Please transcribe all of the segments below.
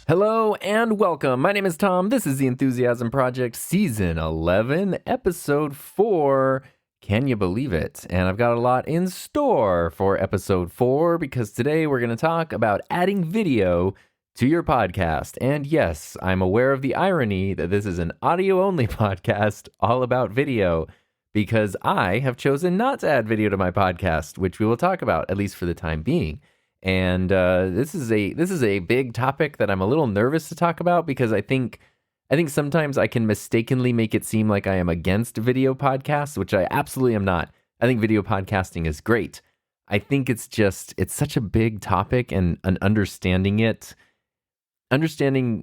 Hello and welcome. My name is Tom. This is the Enthusiasm Project, Season 11, Episode 4. Can you believe it? And I've got a lot in store for Episode 4 because today we're going to talk about adding video to your podcast. And yes, I'm aware of the irony that this is an audio-only podcast all about video because I have chosen not to add video to my podcast, which we will talk about, at least for the time being. And this is a big topic that I'm a little nervous to talk about because I think sometimes I can mistakenly make it seem like I am against video podcasts, which I absolutely am not. I think video podcasting is great. I think it's such a big topic, and understanding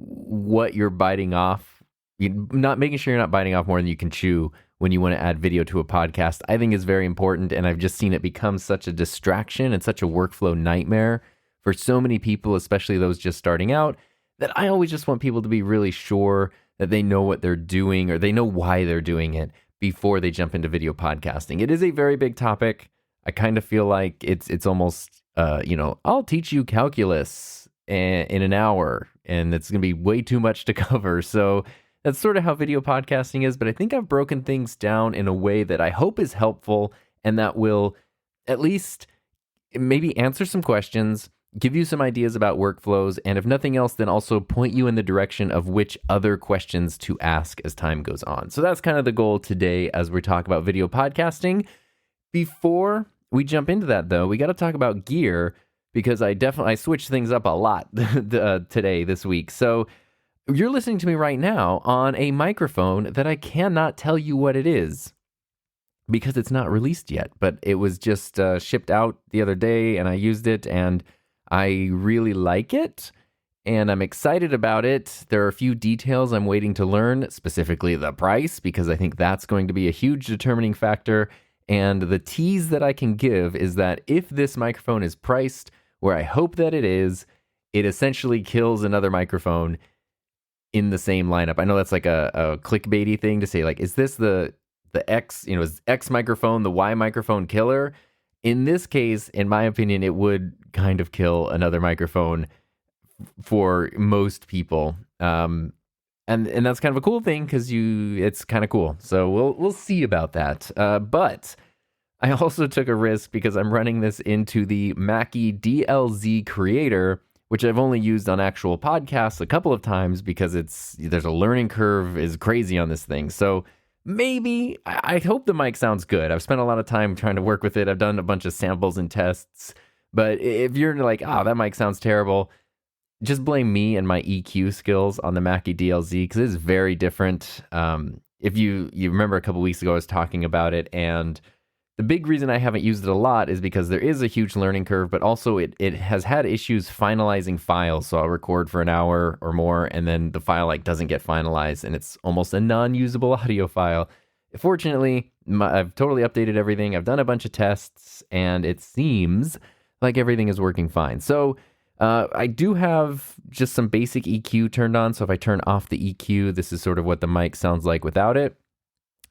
what you're biting off, not making sure you're not biting off more than you can chew when you want to add video to a podcast, I think is very important. And I've just seen it become such a distraction and such a workflow nightmare for so many people, especially those just starting out, that I always just want people to be really sure that they know what they're doing or they know why they're doing it before they jump into video podcasting. It is a very big topic. I kind of feel like it's almost, I'll teach you calculus in an hour and it's going to be way too much to cover. So that's sort of how video podcasting is, but I think I've broken things down in a way that I hope is helpful and that will at least maybe answer some questions, give you some ideas about workflows, and if nothing else, then also point you in the direction of which other questions to ask as time goes on. So that's kind of the goal today as we talk about video podcasting. Before we jump into that, though, we got to talk about gear because I switched things up a lot this week. So you're listening to me right now on a microphone that I cannot tell you what it is because it's not released yet, but it was just shipped out the other day and I used it and I really like it and I'm excited about it. There are a few details I'm waiting to learn, specifically the price, because I think that's going to be a huge determining factor. And the tease that I can give is that if this microphone is priced where I hope that it is, it essentially kills another microphone in the same lineup. I know that's like a clickbaity thing to say, like, is this the X, is X microphone the Y microphone killer? In this case, in my opinion, it would kind of kill another microphone for most people. And that's kind of a cool thing because it's kind of cool. So we'll see about that. But I also took a risk because I'm running this into the Mackie DLZ Creator, which I've only used on actual podcasts a couple of times because there's a learning curve is crazy on this thing. So maybe, I hope the mic sounds good. I've spent a lot of time trying to work with it. I've done a bunch of samples and tests. But if you're like, that mic sounds terrible, just blame me and my EQ skills on the Mackie DLZ because it's very different. If you remember a couple weeks ago, I was talking about it, and the big reason I haven't used it a lot is because there is a huge learning curve, but also it has had issues finalizing files. So I'll record for an hour or more, and then the file doesn't get finalized, and it's almost a non-usable audio file. Fortunately, I've totally updated everything. I've done a bunch of tests, and it seems like everything is working fine. So I do have just some basic EQ turned on. So if I turn off the EQ, this is sort of what the mic sounds like without it.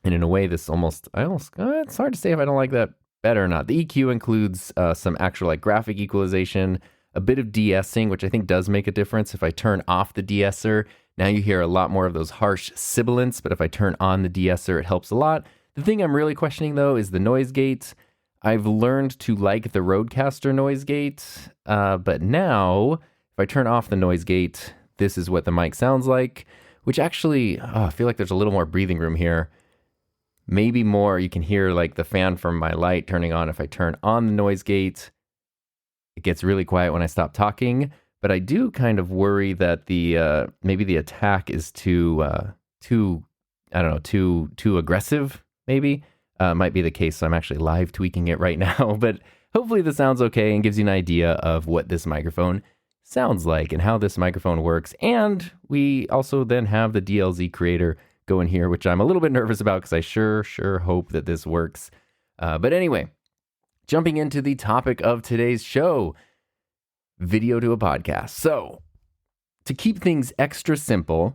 And in a way, it's hard to say if I don't like that better or not. The EQ includes some actual graphic equalization, a bit of de-essing, which I think does make a difference. If I turn off the de-esser, now you hear a lot more of those harsh sibilants, but if I turn on the de-esser, it helps a lot. The thing I'm really questioning, though, is the noise gate. I've learned to like the Rodecaster noise gate, but now, if I turn off the noise gate, this is what the mic sounds like, which actually, I feel like there's a little more breathing room here. Maybe more, you can hear the fan from my light turning on. If I turn on the noise gate, it gets really quiet when I stop talking. But I do kind of worry that maybe the attack is too aggressive, maybe. Might be the case, so I'm actually live tweaking it right now. But hopefully this sounds okay and gives you an idea of what this microphone sounds like and how this microphone works. And we also then have the DLZ Creator going here, which I'm a little bit nervous about because I sure hope that this works. But anyway, jumping into the topic of today's show, video to a podcast. So to keep things extra simple,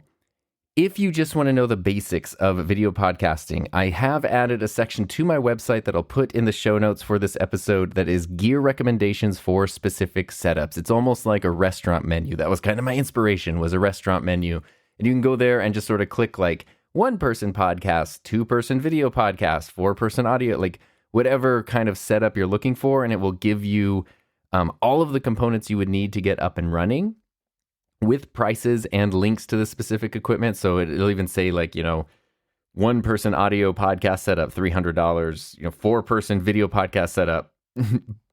if you just want to know the basics of video podcasting, I have added a section to my website that I'll put in the show notes for this episode that is gear recommendations for specific setups. It's almost like a restaurant menu. That was kind of my inspiration, was a restaurant menu. And you can go there and just sort of click like 1-person podcast, 2-person video podcast, 4-person audio, like whatever kind of setup you're looking for. And it will give you all of the components you would need to get up and running, with prices and links to the specific equipment. So it'll even say like, 1-person audio podcast setup, $300, 4-person video podcast setup,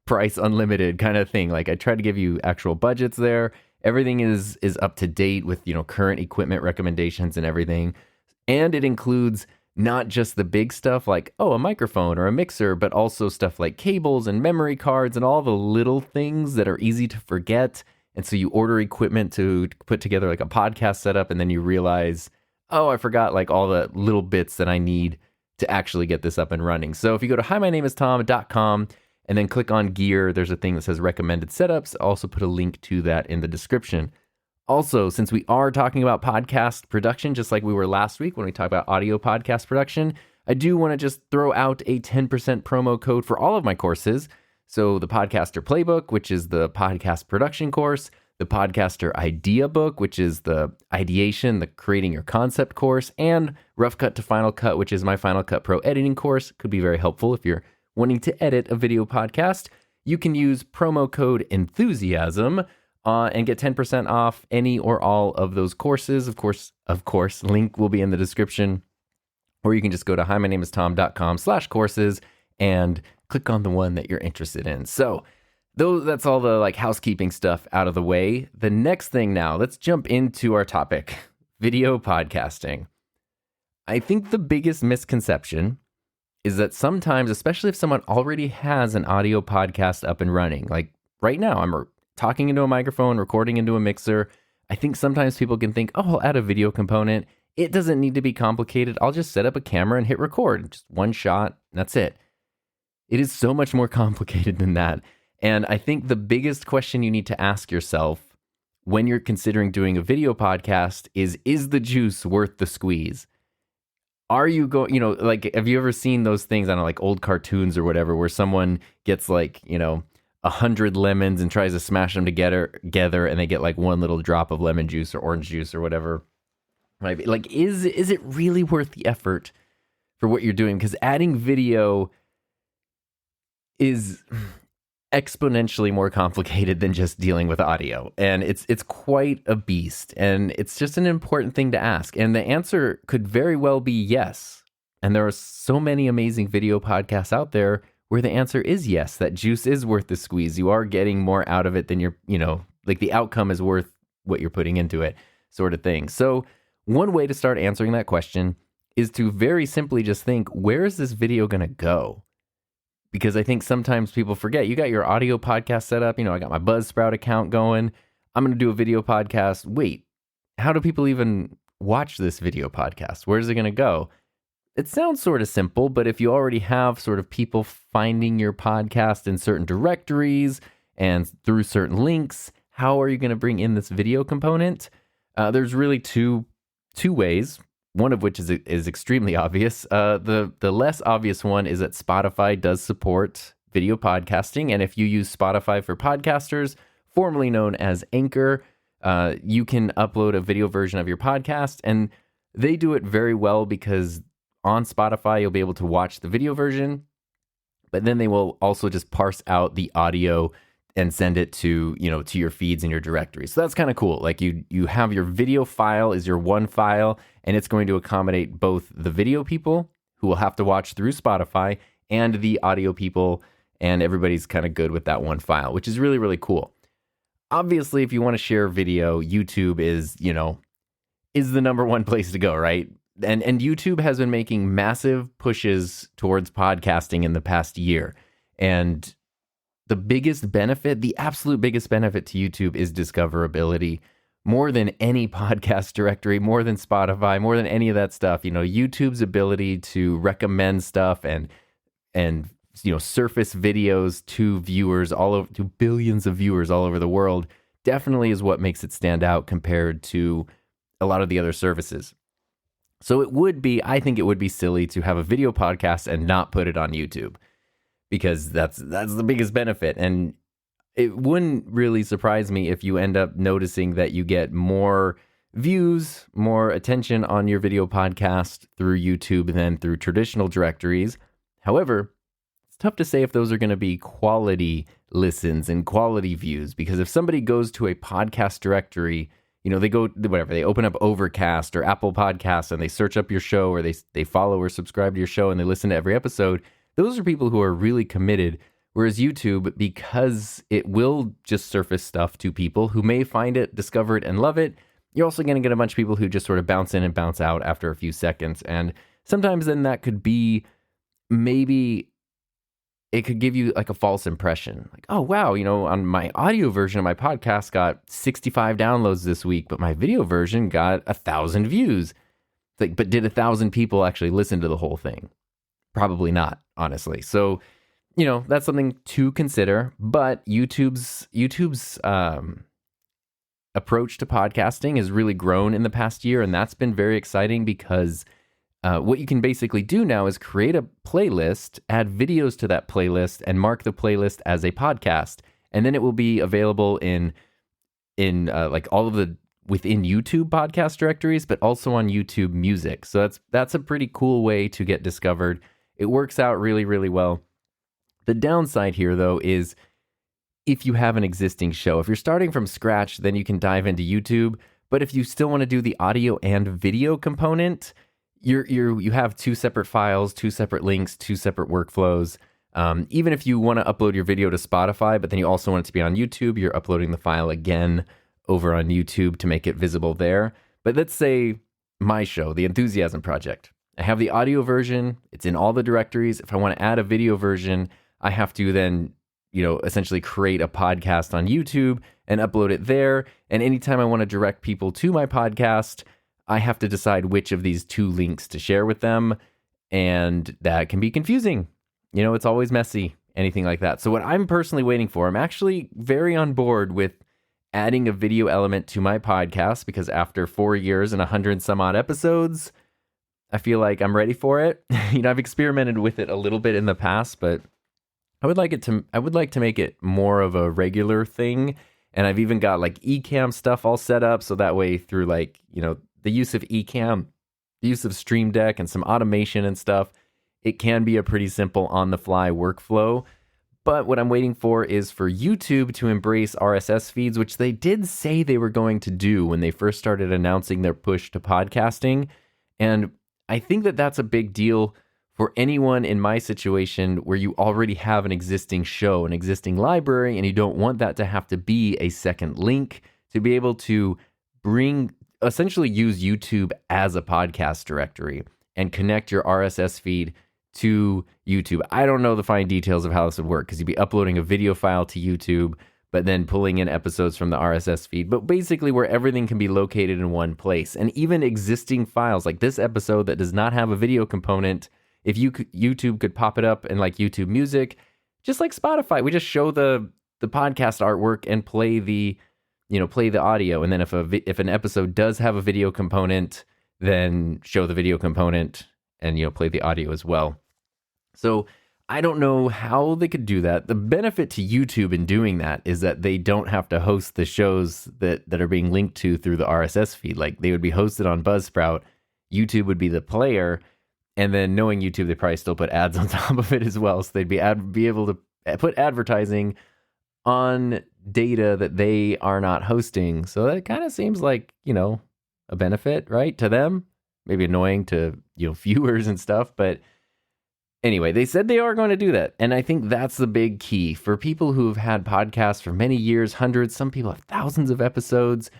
price unlimited kind of thing. Like I try to give you actual budgets there. Everything is up to date with, current equipment recommendations and everything. And it includes not just the big stuff like, a microphone or a mixer, but also stuff like cables and memory cards and all the little things that are easy to forget. And so you order equipment to put together like a podcast setup, and then you realize, I forgot like all the little bits that I need to actually get this up and running. So if you go to himynameistom.com and then click on gear, there's a thing that says recommended setups. I'll also put a link to that in the description. Also, since we are talking about podcast production, just like we were last week when we talked about audio podcast production, I do want to just throw out a 10% promo code for all of my courses. So the Podcaster Playbook, which is the podcast production course, the Podcaster Idea Book, which is the ideation, the creating your concept course, and Rough Cut to Final Cut, which is my Final Cut Pro editing course. Could be very helpful if you're wanting to edit a video podcast. You can use promo code ENTHUSIASM and get 10% off any or all of those courses. Of course, link will be in the description. Or you can just go to himynameistom.com/courses and click on the one that you're interested in. So that's all the like housekeeping stuff out of the way. The next thing now, let's jump into our topic, video podcasting. I think the biggest misconception is that sometimes, especially if someone already has an audio podcast up and running, like right now, I'm talking into a microphone, recording into a mixer. I think sometimes people can think, I'll add a video component. It doesn't need to be complicated. I'll just set up a camera and hit record. Just one shot, and that's it. It is so much more complicated than that. And I think the biggest question you need to ask yourself when you're considering doing a video podcast is the juice worth the squeeze? Are you going, like, have you ever seen those things, I don't know, like old cartoons or whatever, where someone gets like, 100 lemons and tries to smash them together and they get like one little drop of lemon juice or orange juice or whatever? Right? Like, is it really worth the effort for what you're doing? Because adding video is exponentially more complicated than just dealing with audio. And it's quite a beast. And it's just an important thing to ask. And the answer could very well be yes. And there are so many amazing video podcasts out there where the answer is yes, that juice is worth the squeeze. You are getting more out of it than you're, like the outcome is worth what you're putting into it, sort of thing. So one way to start answering that question is to very simply just think, where is this video going to go? Because I think sometimes people forget, you got your audio podcast set up. I got my Buzzsprout account going. I'm going to do a video podcast. Wait, how do people even watch this video podcast? Where's it going to go? It sounds sort of simple, but if you already have sort of people finding your podcast in certain directories and through certain links, how are you going to bring in this video component? There's really two ways. One of which is extremely obvious. The less obvious one is that Spotify does support video podcasting. And if you use Spotify for Podcasters, formerly known as Anchor, you can upload a video version of your podcast. And they do it very well because on Spotify, you'll be able to watch the video version, but then they will also just parse out the audio and send it to your feeds and your directory. So that's kind of cool. Like you have your video file is your one file, and it's going to accommodate both the video people who will have to watch through Spotify and the audio people, and everybody's kind of good with that one file, which is really, really cool. Obviously, if you want to share video, YouTube is the number one place to go, right? And YouTube has been making massive pushes towards podcasting in the past year. And the absolute biggest benefit to YouTube is discoverability. more than any podcast directory, more than Spotify, more than any of that stuff. YouTube's ability to recommend stuff and surface videos to viewers all over, to billions of viewers all over the world, definitely is what makes it stand out compared to a lot of the other services. So I think it would be silly to have a video podcast and not put it on YouTube, because that's the biggest benefit. And it wouldn't really surprise me if you end up noticing that you get more views, more attention on your video podcast through YouTube than through traditional directories. However, it's tough to say if those are going to be quality listens and quality views, because if somebody goes to a podcast directory, they open up Overcast or Apple Podcasts and they search up your show, or they follow or subscribe to your show and they listen to every episode. Those are people who are really committed. Whereas YouTube, because it will just surface stuff to people who may find it, discover it, and love it, you're also going to get a bunch of people who just sort of bounce in and bounce out after a few seconds. And sometimes then that could be, maybe it could give you like a false impression. Like, oh, wow, on my audio version of my podcast got 65 downloads this week, but my video version got 1,000 views. It's like, but did 1,000 people actually listen to the whole thing? Probably not, honestly. So, that's something to consider. But YouTube's approach to podcasting has really grown in the past year, and that's been very exciting, because what you can basically do now is create a playlist, add videos to that playlist, and mark the playlist as a podcast. And then it will be available in like all of the within YouTube podcast directories, but also on YouTube Music. So that's a pretty cool way to get discovered. It works out really, really well. The downside here, though, is if you have an existing show. If you're starting from scratch, then you can dive into YouTube. But if you still want to do the audio and video component, you have two separate files, two separate links, two separate workflows. Even if you want to upload your video to Spotify, but then you also want it to be on YouTube, you're uploading the file again over on YouTube to make it visible there. But let's say my show, The Enthusiasm Project. I have the audio version. It's in all the directories. If I want to add a video version, I have to then, essentially create a podcast on YouTube and upload it there. And anytime I want to direct people to my podcast, I have to decide which of these two links to share with them. And that can be confusing. It's always messy, anything like that. So what I'm personally waiting for, I'm actually very on board with adding a video element to my podcast, because after 4 years and 100 some odd episodes, I feel like I'm ready for it. I've experimented with it a little bit in the past, but I would like to make it more of a regular thing. And I've even got like Ecamm stuff all set up, so that way through the use of Ecamm, the use of Stream Deck and some automation and stuff, it can be a pretty simple on-the-fly workflow. But what I'm waiting for is for YouTube to embrace RSS feeds, which they did say they were going to do when they first started announcing their push to podcasting. And I think that that's a big deal for anyone in my situation where you already have an existing show, an existing library, and you don't want that to have to be a second link, to be able to essentially use YouTube as a podcast directory and connect your RSS feed to YouTube. I don't know the fine details of how this would work, because you'd be uploading a video file to YouTube, but then pulling in episodes from the RSS feed. But basically where everything can be located in one place. And even existing files like this episode that does not have a video component, if YouTube could pop it up in like YouTube Music, just like Spotify, we just show the podcast artwork and play the audio. And then if an episode does have a video component, then show the video component and play the audio as well. So I don't know how they could do that. The benefit to YouTube in doing that is that they don't have to host the shows that are being linked to through the RSS feed. Like, they would be hosted on Buzzsprout. YouTube would be the player. And then knowing YouTube, they probably still put ads on top of it as well. So they'd be able to put advertising on data that they are not hosting. So that kind of seems like, a benefit, right, to them. Maybe annoying to, viewers and stuff. But anyway, they said they are going to do that. And I think that's the big key for people who have had podcasts for many years, hundreds, some people have thousands of episodes.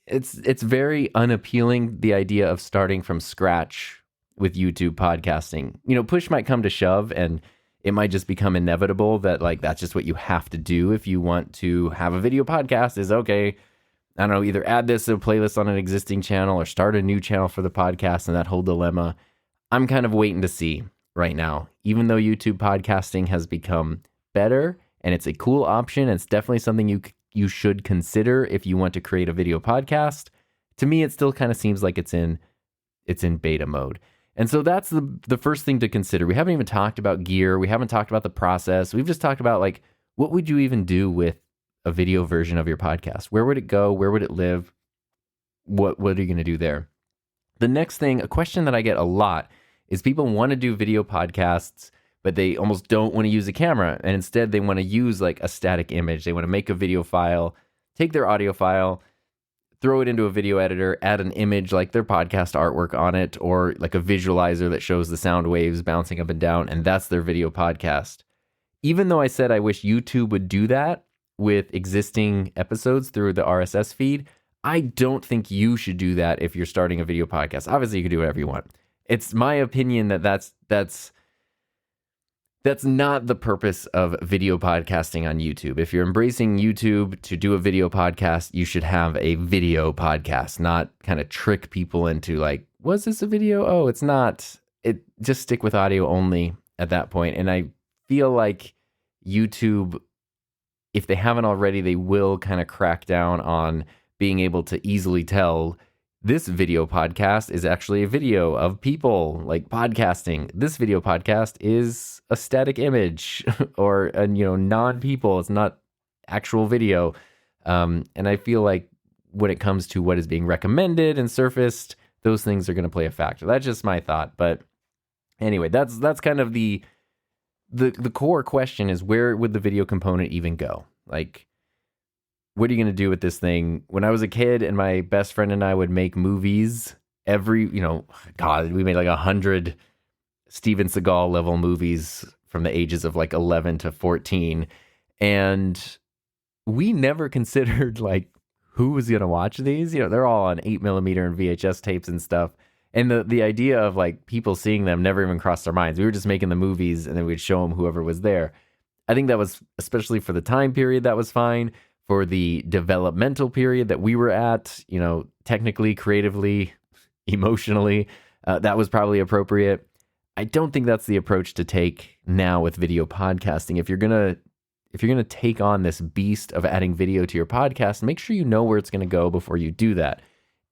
It's very unappealing, the idea of starting from scratch with YouTube podcasting. Push might come to shove, and it might just become inevitable that that's just what you have to do if you want to have a video podcast, is okay, I don't know, either add this to a playlist on an existing channel or start a new channel for the podcast, and that whole dilemma. I'm kind of waiting to see right now. Even though YouTube podcasting has become better and it's a cool option, it's definitely something you should consider if you want to create a video podcast. To me, it still kind of seems like it's in beta mode. And so that's the first thing to consider. We haven't even talked about gear. We haven't talked about the process. We've just talked about like, what would you even do with a video version of your podcast? Where would it go? Where would it live? What are you going to do there? The next thing, a question that I get a lot is people want to do video podcasts, but they almost don't want to use a camera. And instead they want to use like a static image. They want to make a video file, take their audio file, throw it into a video editor, add an image like their podcast artwork on it, or like a visualizer that shows the sound waves bouncing up and down, and that's their video podcast. Even though I said I wish YouTube would do that with existing episodes through the RSS feed, I don't think you should do that if you're starting a video podcast. Obviously, you can do whatever you want. It's my opinion that that's not the purpose of video podcasting on YouTube. If you're embracing YouTube to do a video podcast, you should have a video podcast, not kind of trick people into like, was this a video? Oh, it's not. Just stick with audio only at that point. And I feel like YouTube, if they haven't already, they will kind of crack down on being able to easily tell this video podcast is actually a video of people like podcasting. This video podcast is a static image or non-people. It's not actual video. And I feel like when it comes to what is being recommended and surfaced, those things are going to play a factor. That's just my thought. But anyway, that's kind of the core question is, where would the video component even go? Like, what are you going to do with this thing? When I was a kid and my best friend and I would make movies we made like 100 Steven Seagal level movies from the ages of like 11 to 14. And we never considered like who was going to watch these. They're all on 8mm and VHS tapes and stuff. And the idea of like people seeing them never even crossed our minds. We were just making the movies and then we'd show them whoever was there. I think that was, especially for the time period, that was fine. For the developmental period that we were at, technically, creatively, emotionally, that was probably appropriate. I don't think that's the approach to take now with video podcasting. If you're gonna take on this beast of adding video to your podcast, make sure you know where it's gonna go before you do that.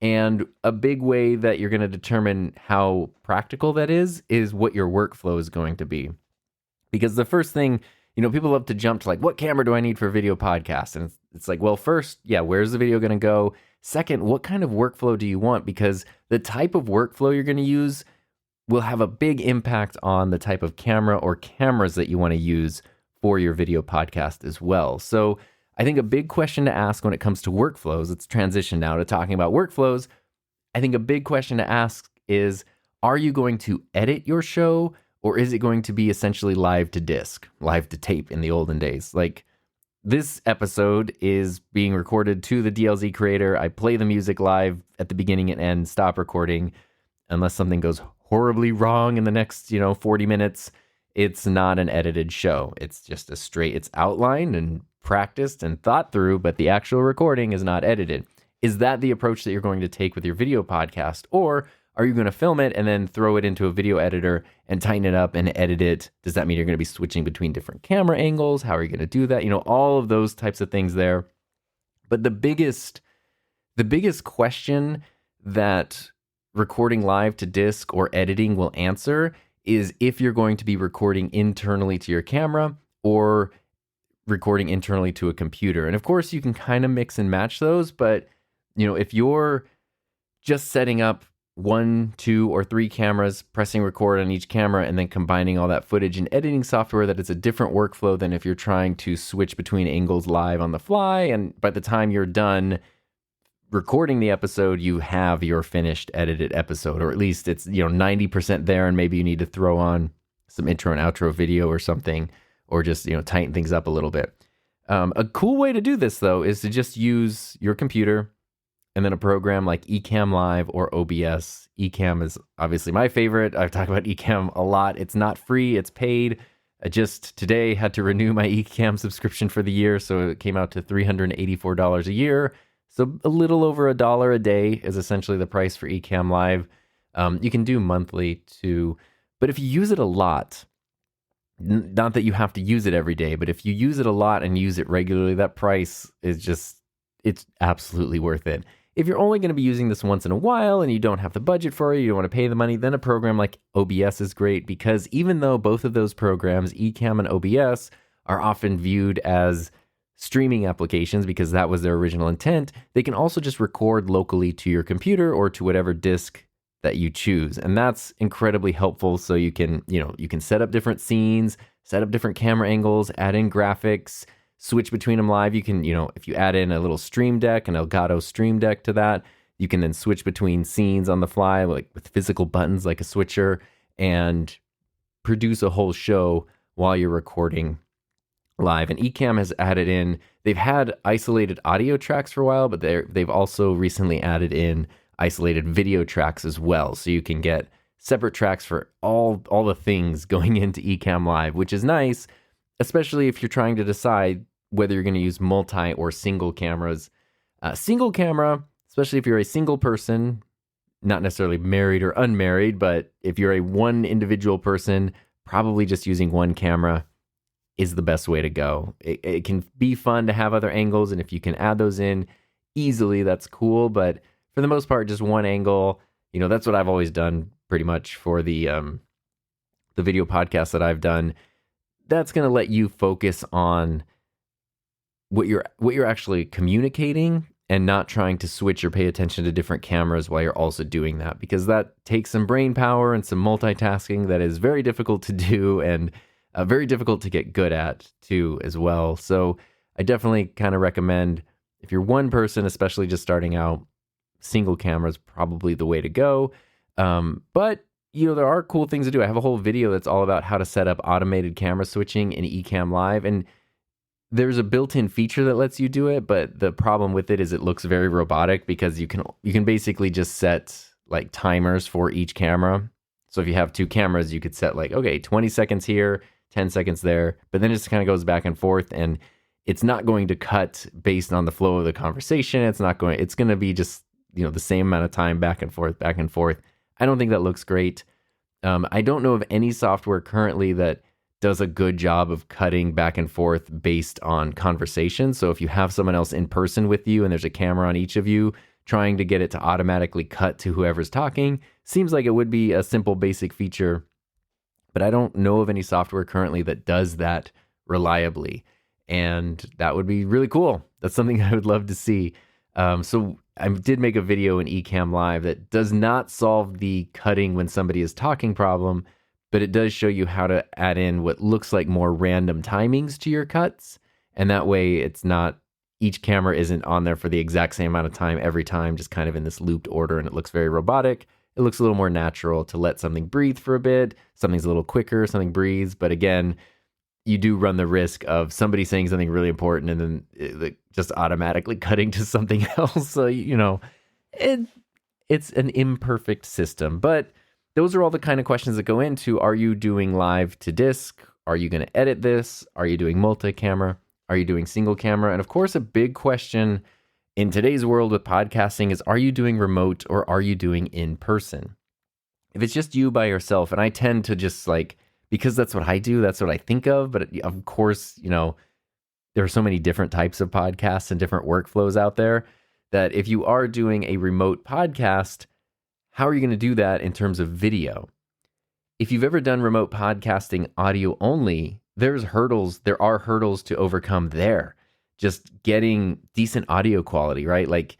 And a big way that you're gonna determine how practical that is what your workflow is going to be. Because the first thing, people love to jump to like, what camera do I need for a video podcast? And it's like, well, first, where's the video going to go? Second, what kind of workflow do you want? Because the type of workflow you're going to use will have a big impact on the type of camera or cameras that you want to use for your video podcast as well. So I think a big question to ask when it comes to workflows, let's transition now to talking about workflows. I think a big question to ask is, are you going to edit your show? Or is it going to be essentially live to disc, live to tape in the olden days? Like, this episode is being recorded to the DLZ creator. I play the music live at the beginning and end, stop recording. Unless something goes horribly wrong in the next, 40 minutes, it's not an edited show. It's just it's outlined and practiced and thought through, but the actual recording is not edited. Is that the approach that you're going to take with your video podcast? Or are you going to film it and then throw it into a video editor and tighten it up and edit it? Does that mean you're going to be switching between different camera angles? How are you going to do that? All of those types of things there. But the biggest question that recording live to disc or editing will answer is if you're going to be recording internally to your camera or recording internally to a computer. And of course, you can kind of mix and match those. But, if you're just setting up 1, 2, or 3 cameras, pressing record on each camera, and then combining all that footage in editing software, that it's a different workflow than if you're trying to switch between angles live on the fly. And by the time you're done recording the episode, you have your finished edited episode, or at least it's 90% there, and maybe you need to throw on some intro and outro video or something, or just tighten things up a little bit. A cool way to do this though is to just use your computer and then a program like Ecamm Live or OBS. Ecamm is obviously my favorite. I've talked about Ecamm a lot. It's not free, it's paid. I just today had to renew my Ecamm subscription for the year, so it came out to $384 a year. So a little over $1 a day is essentially the price for Ecamm Live. You can do monthly too, but if you use it a lot, not that you have to use it every day, but if you use it a lot and use it regularly, that price is just, it's absolutely worth it. If you're only going to be using this once in a while and you don't have the budget for it, you don't want to pay the money, then a program like OBS is great, because even though both of those programs, Ecamm and OBS, are often viewed as streaming applications because that was their original intent, they can also just record locally to your computer or to whatever disk that you choose. And that's incredibly helpful. So you can, you can set up different scenes, set up different camera angles, add in graphics, switch between them live. You can, if you add in a little Stream Deck, an Elgato Stream Deck to that, you can then switch between scenes on the fly, like with physical buttons like a switcher, and produce a whole show while you're recording live. And Ecamm has added in, they've had isolated audio tracks for a while, but they've also recently added in isolated video tracks as well. So you can get separate tracks for all the things going into Ecamm Live, which is nice, especially if you're trying to decide whether you're going to use multi or single cameras. Single camera, especially if you're a single person, not necessarily married or unmarried, but if you're a one individual person, probably just using one camera is the best way to go. It can be fun to have other angles, and if you can add those in easily, that's cool. But for the most part, just one angle. That's what I've always done pretty much for the video podcast that I've done. That's going to let you focus on what you're actually communicating, and not trying to switch or pay attention to different cameras while you're also doing that, because that takes some brain power and some multitasking that is very difficult to do, and very difficult to get good at too as well. So I definitely kind of recommend, if you're one person, especially just starting out, single camera is probably the way to go. But there are cool things to do. I have a whole video that's all about how to set up automated camera switching in Ecamm Live, and there's a built-in feature that lets you do it, but the problem with it is it looks very robotic, because you can basically just set like timers for each camera. So if you have two cameras, you could set like, okay, 20 seconds here, 10 seconds there, but then it just kind of goes back and forth, and it's not going to cut based on the flow of the conversation. It's going to be just, the same amount of time back and forth, back and forth. I don't think that looks great. I don't know of any software currently that does a good job of cutting back and forth based on conversation. So if you have someone else in person with you and there's a camera on each of you, trying to get it to automatically cut to whoever's talking seems like it would be a simple basic feature, but I don't know of any software currently that does that reliably. And that would be really cool. That's something I would love to see. So I did make a video in Ecamm Live that does not solve the cutting when somebody is talking problem, but it does show you how to add in what looks like more random timings to your cuts. And that way it's not, each camera isn't on there for the exact same amount of time every time, just kind of in this looped order, and it looks very robotic. It looks a little more natural to let something breathe for a bit. Something's a little quicker, something breathes. But again, you do run the risk of somebody saying something really important and then just automatically cutting to something else. So, it's an imperfect system. But those are all the kind of questions that go into, are you doing live to disk? Are you going to edit this? Are you doing multi-camera? Are you doing single camera? And of course, a big question in today's world with podcasting is, are you doing remote or are you doing in person? If it's just you by yourself, and I tend to just because that's what I do, that's what I think of. But of course, there are so many different types of podcasts and different workflows out there that if you are doing a remote podcast, how are you going to do that in terms of video? If you've ever done remote podcasting audio only, there are hurdles to overcome there. Just getting decent audio quality, right? Like,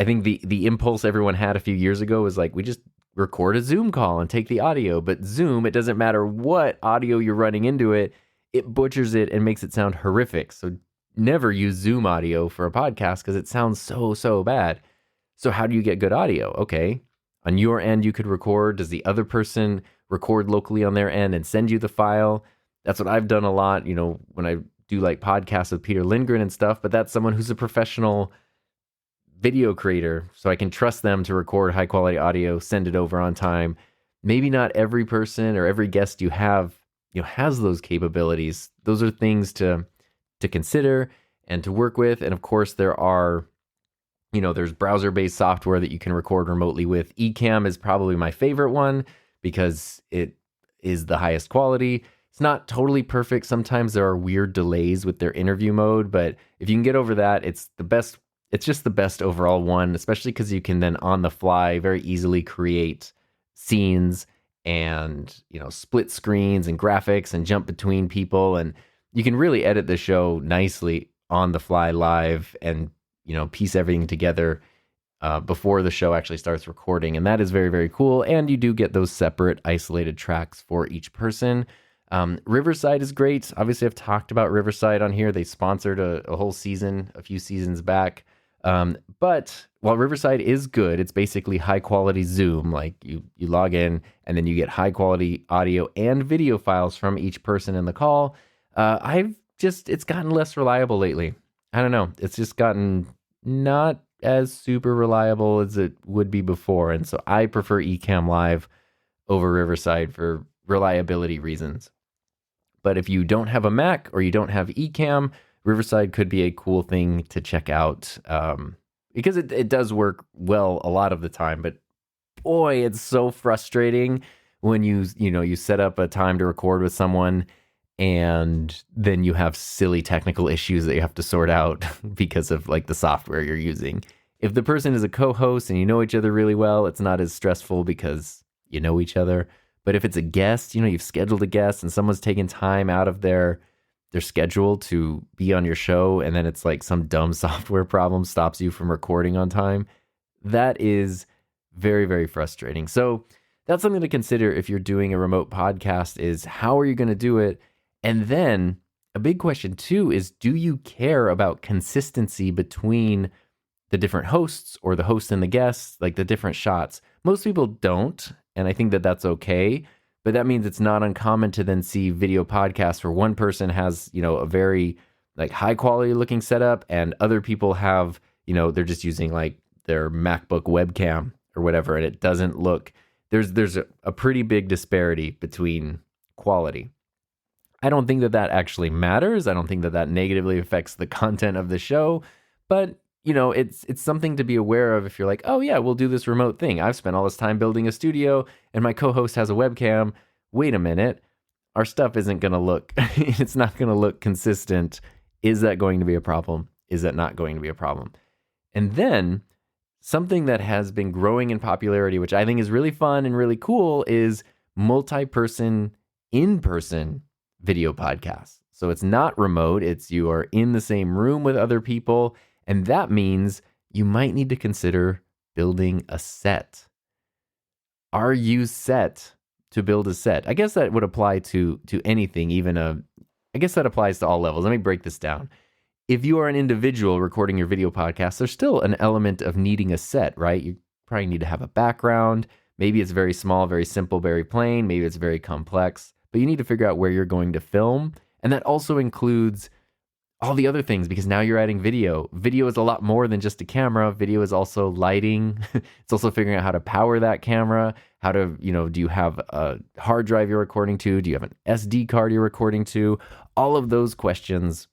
I think the impulse everyone had a few years ago was like, we just record a Zoom call and take the audio. But Zoom, it doesn't matter what audio you're running into it, it butchers it and makes it sound horrific. So never use Zoom audio for a podcast because it sounds so bad. So how do you get good audio? Okay, on your end, you could record. Does the other person record locally on their end and send you the file? That's what I've done a lot, when I do like podcasts with Peter Lindgren and stuff, but that's someone who's a professional video creator. So I can trust them to record high quality audio, send it over on time. Maybe not every person or every guest you have, has those capabilities. Those are things to consider and to work with. And of course, there are There's browser-based software that you can record remotely with. Ecamm is probably my favorite one because it is the highest quality. It's not totally perfect. Sometimes there are weird delays with their interview mode, but if you can get over that, it's the best. It's just the best overall one, especially because you can then on the fly very easily create scenes and, split screens and graphics and jump between people. And you can really edit the show nicely on the fly live and, piece everything together before the show actually starts recording. And that is very, very cool. And you do get those separate isolated tracks for each person. Riverside is great. Obviously, I've talked about Riverside on here. They sponsored a whole season, a few seasons back. But while Riverside is good, it's basically high quality Zoom. Like you log in and then you get high quality audio and video files from each person in the call. It's gotten less reliable lately. I don't know. It's just gotten not as super reliable as it would be before. And so I prefer Ecamm Live over Riverside for reliability reasons. But if you don't have a Mac or you don't have Ecamm, Riverside could be a cool thing to check out because it does work well a lot of the time. But boy, it's so frustrating when you set up a time to record with someone and then you have silly technical issues that you have to sort out because of like the software you're using. If the person is a co-host and you know each other really well, it's not as stressful because you know each other. But if it's a guest, you've scheduled a guest and someone's taking time out of their schedule to be on your show, and then it's like some dumb software problem stops you from recording on time, that is very, very frustrating. So that's something to consider if you're doing a remote podcast is how are you going to do it? And then a big question too is, do you care about consistency between the different hosts or the host and the guests, like the different shots? Most people don't, and I think that that's okay. But that means it's not uncommon to then see video podcasts where one person has, a very like high quality looking setup and other people have, they're just using like their MacBook webcam or whatever. And it doesn't look, there's a pretty big disparity between quality. I don't think that actually matters. I don't think that negatively affects the content of the show, but it's something to be aware of if you're like, oh yeah, we'll do this remote thing. I've spent all this time building a studio and my co-host has a webcam. Wait a minute. Our stuff isn't going to look, it's not going to look consistent. Is that going to be a problem? Is that not going to be a problem? And then something that has been growing in popularity, which I think is really fun and really cool, is multi-person, in-person video podcasts. So it's not remote. It's you are in the same room with other people. And that means you might need to consider building a set. Are you set to build a set? I guess that would apply to anything, I guess that applies to all levels. Let me break this down. If you are an individual recording your video podcast, there's still an element of needing a set, right? You probably need to have a background. Maybe it's very small, very simple, very plain. Maybe it's very complex, but you need to figure out where you're going to film. And that also includes all the other things, because now you're adding video. Video is a lot more than just a camera. Video is also lighting. It's also figuring out how to power that camera, how to, do you have a hard drive you're recording to? Do you have an SD card you're recording to? All of those questions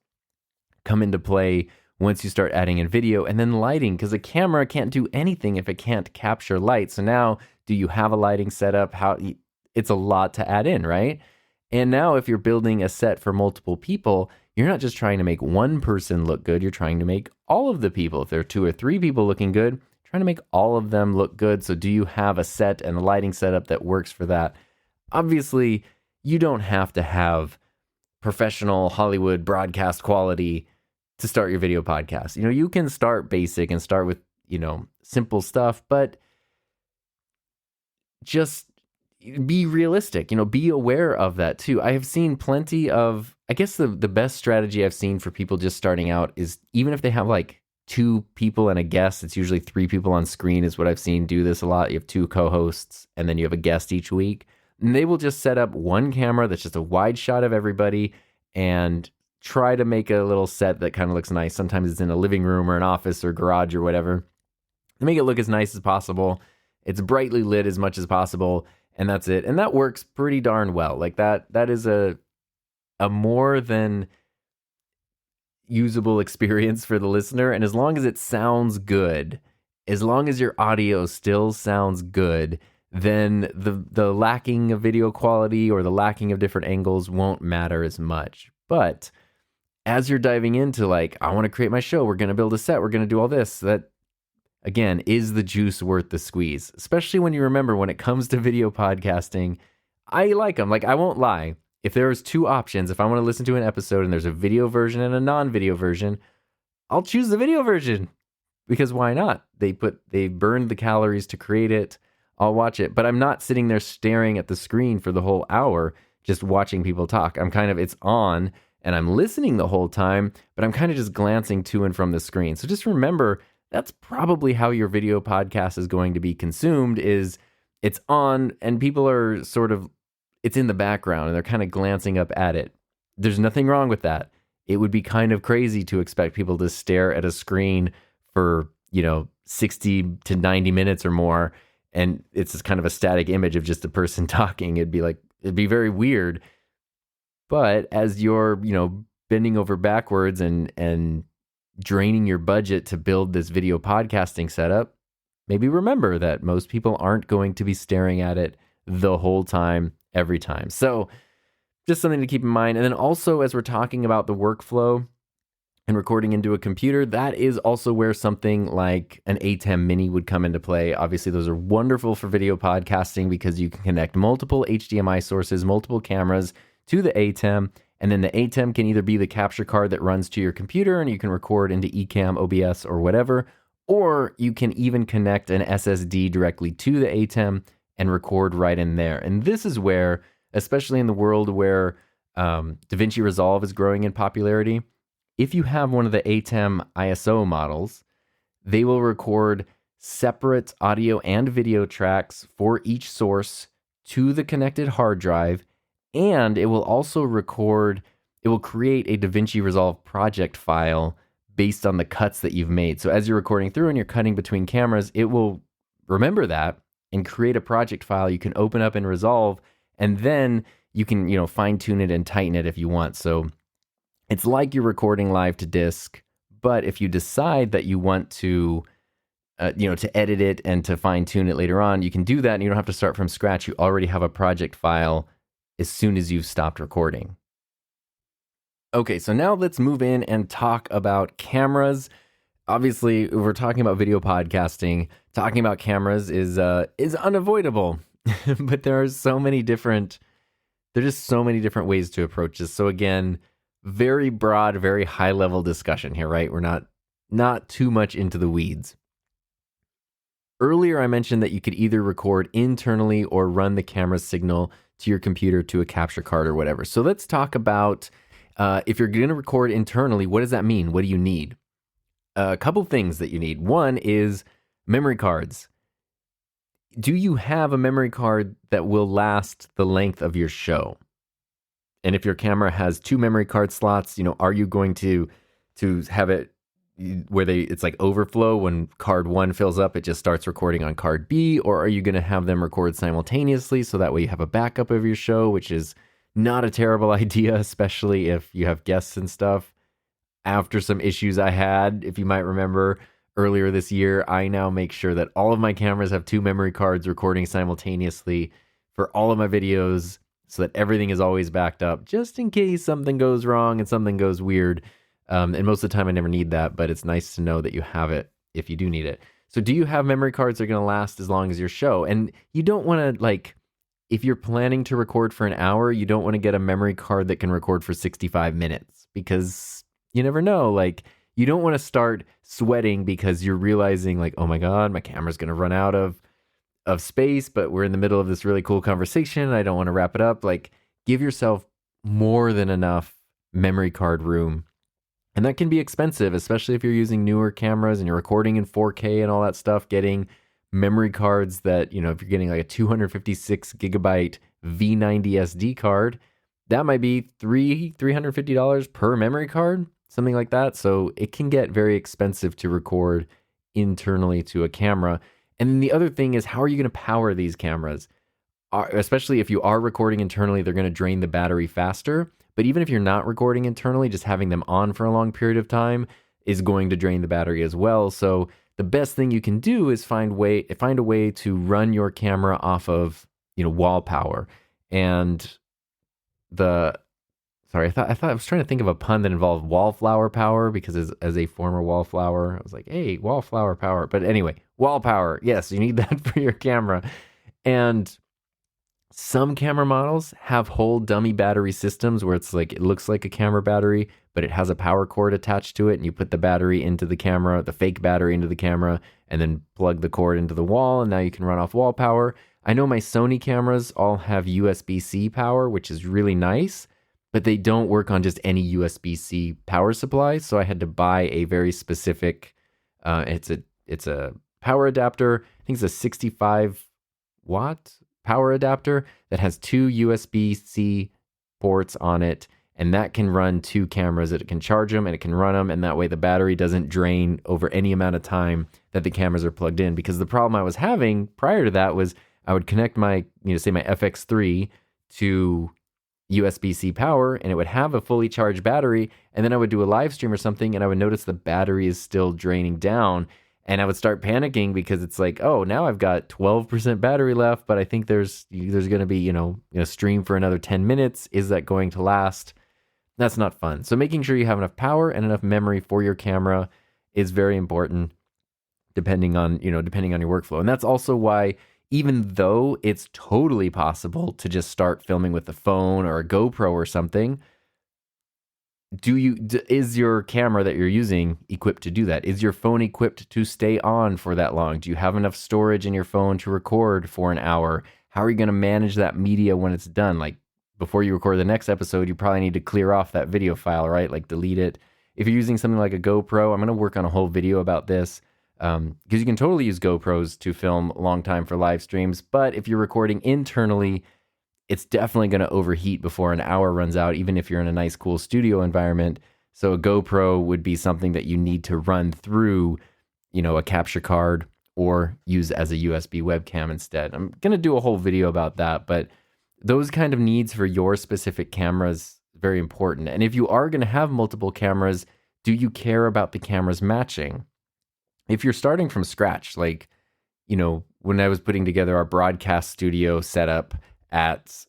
come into play once you start adding in video. And then lighting, because a camera can't do anything if it can't capture light. So now, do you have a lighting setup? It's a lot to add in, right? And now if you're building a set for multiple people, you're not just trying to make one person look good, you're trying to make all of the people. If there are 2 or 3 people looking good, trying to make all of them look good. So do you have a set and a lighting setup that works for that? Obviously, you don't have to have professional Hollywood broadcast quality to start your video podcast. You can start basic and start with, simple stuff, but just be realistic, be aware of that too. I have seen plenty of, I guess the best strategy I've seen for people just starting out is even if they have like 2 people and a guest, it's usually 3 people on screen is what I've seen do this a lot. You have 2 co-hosts and then you have a guest each week. And they will just set up one camera that's just a wide shot of everybody and try to make a little set that kind of looks nice. Sometimes it's in a living room or an office or garage or whatever. They make it look as nice as possible. It's brightly lit as much as possible. And that's it. And that works pretty darn well. Like that is a more than, usable experience for the listener. And as long as it sounds good, as long as your audio still sounds good, then the lacking of video quality or the lacking of different angles won't matter as much. But as you're diving into like, I want to create my show, we're going to build a set, we're going to do all this, that again, is the juice worth the squeeze? Especially when you remember when it comes to video podcasting, I like them. Like, I won't lie. If there's two options, if I want to listen to an episode and there's a video version and a non-video version, I'll choose the video version because why not? They burned the calories to create it. I'll watch it, but I'm not sitting there staring at the screen for the whole hour, just watching people talk. It's on and I'm listening the whole time, but I'm kind of just glancing to and from the screen. So just remember, that's probably how your video podcast is going to be consumed, is it's on and people are sort of, it's in the background and they're kind of glancing up at it. There's nothing wrong with that. It would be kind of crazy to expect people to stare at a screen for, 60 to 90 minutes or more. And it's just kind of a static image of just a person talking. It'd be very weird. But as you're, bending over backwards and draining your budget to build this video podcasting setup, maybe remember that most people aren't going to be staring at it the whole time, every time. So just something to keep in mind. And then also, as we're talking about the workflow and recording into a computer, that is also where something like an Ecamm Mini would come into play. Obviously, those are wonderful for video podcasting because you can connect multiple HDMI sources, multiple cameras to the Ecamm, and then the Ecamm can either be the capture card that runs to your computer and you can record into Ecamm, OBS, or whatever, or you can even connect an SSD directly to the Ecamm and record right in there. And this is where, especially in the world where DaVinci Resolve is growing in popularity, if you have one of the Ecamm ISO models, they will record separate audio and video tracks for each source to the connected hard drive, and it will also create a DaVinci Resolve project file based on the cuts that you've made. So as you're recording through and you're cutting between cameras, it will remember that and create a project file you can open up in Resolve, and then you can, fine tune it and tighten it if you want. So it's like you're recording live to disk, but if you decide that you want to, to edit it and to fine tune it later on, you can do that and you don't have to start from scratch. You already have a project file as soon as you've stopped recording. Okay, so now let's move in and talk about cameras. Obviously, if we're talking about video podcasting, talking about cameras is unavoidable, but there's just so many different ways to approach this. So again, very broad, very high level discussion here, right? We're not too much into the weeds. Earlier, I mentioned that you could either record internally or run the camera signal to your computer to a capture card or whatever. So let's talk about if you're going to record internally, what does that mean? What do you need? A couple things that you need. One is memory cards. Do you have a memory card that will last the length of your show? And if your camera has 2 memory card slots, are you going to have it where it's like overflow? When card 1 fills up, it just starts recording on card B? Or are you going to have them record simultaneously so that way you have a backup of your show, which is not a terrible idea, especially if you have guests and stuff. After some issues I had, if you might remember, earlier this year, I now make sure that all of my cameras have 2 memory cards recording simultaneously for all of my videos, so that everything is always backed up, just in case something goes wrong and something goes weird. And most of the time I never need that, but it's nice to know that you have it if you do need it. So do you have memory cards that are going to last as long as your show? And you don't want to, if you're planning to record for an hour, you don't want to get a memory card that can record for 65 minutes because you never know. You don't want to start sweating because you're realizing oh my God, my camera's going to run out of space, but we're in the middle of this really cool conversation. I don't want to wrap it up. Give yourself more than enough memory card room. And that can be expensive, especially if you're using newer cameras and you're recording in 4K and all that stuff. Getting memory cards that, if you're getting a 256 gigabyte V90 SD card, that might be $350 per memory card, something like that. So it can get very expensive to record internally to a camera. And then the other thing is, how are you going to power these cameras? Especially if you are recording internally, they're going to drain the battery faster. But even if you're not recording internally, just having them on for a long period of time is going to drain the battery as well. So the best thing you can do is find a way to run your camera off of, wall power. And the sorry, I thought I was trying to think of a pun that involved wallflower power, because as a former wallflower, I was like, hey, wallflower power. But anyway, wall power. Yes, you need that for your camera. And some camera models have whole dummy battery systems where it's like, it looks like a camera battery, but it has a power cord attached to it, and you put the battery into the camera, the fake battery into the camera, and then plug the cord into the wall, and now you can run off wall power. I know my Sony cameras all have USB-C power, which is really nice, but they don't work on just any USB-C power supply. So I had to buy a very specific, it's a power adapter. I think it's a 65 watt power adapter that has two USB-C ports on it, and that can run two cameras. That it can charge them and it can run them, and that way the battery doesn't drain over any amount of time that the cameras are plugged in. Because the problem I was having prior to that was I would connect my, say my FX3 to USB-C power, and it would have a fully charged battery, and then I would do a live stream or something, and I would notice the battery is still draining down, and I would start panicking, because it's like, oh, now I've got 12% battery left, but I think there's going to be, stream for another 10 minutes. Is that going to last? That's not fun. So making sure you have enough power and enough memory for your camera is very important, depending on your workflow. And that's also why, even though it's totally possible to just start filming with a phone or a GoPro or something, is your camera that you're using equipped to do that? Is your phone equipped to stay on for that long? Do you have enough storage in your phone to record for an hour? How are you going to manage that media when it's done? Like, before you record the next episode, you probably need to clear off that video file, right? Like, delete it. If you're using something like a GoPro, I'm going to work on a whole video about this, because you can totally use GoPros to film a long time for live streams. But if you're recording internally, it's definitely going to overheat before an hour runs out, even if you're in a nice, cool studio environment. So a GoPro would be something that you need to run through, a capture card, or use as a USB webcam instead. I'm going to do a whole video about that, but those kind of needs for your specific cameras, very important. And if you are going to have multiple cameras, do you care about the cameras matching? If you're starting from scratch, like, when I was putting together our broadcast studio setup at